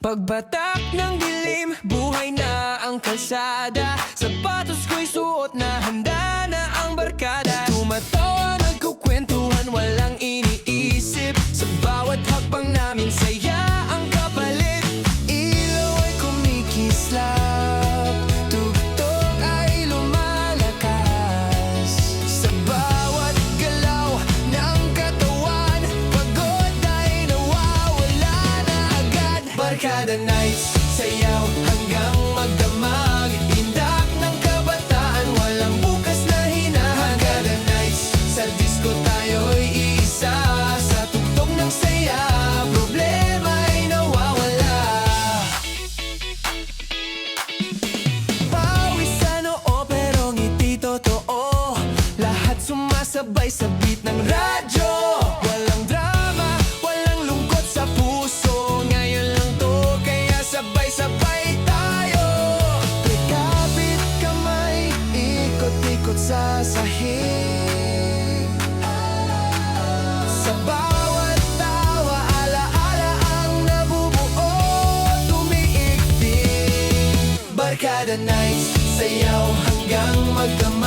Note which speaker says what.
Speaker 1: Pagbatak ng dilim, buhay na ang kalsada. Sapatos ko'y suot na, handa na ang barkada. Tumatawa, nagkukwentuhan, walang iniisip. Sa bawat hakbang namin, saya ang kapalit. Ilaw ay kumikislap, tugtog ay lumalakas. Sa bawat galaw ng katawan, pagod ay nawawala na agad. Barkada Nights, sayaw hanggang magdamag. Indak ng kabataan, walang bukas na hinahangad. Barkada Nights, sa disco tayo'y isa. Sa tugtog ng saya, problema ay nawawala. Pawis sa noo pero ngiti totoo. Lahat sumasabay sa beat ng radyo. Walang drama, walang lungkot sa puso. Ngayon lang to, kaya sabay-sabay tayo. Rekapit kamay, ikot-ikot sa sahig. Sa bawat tawa, alaala ang nabubuo, tumiigting. Barkada Nights, sayaw hanggang magdamag.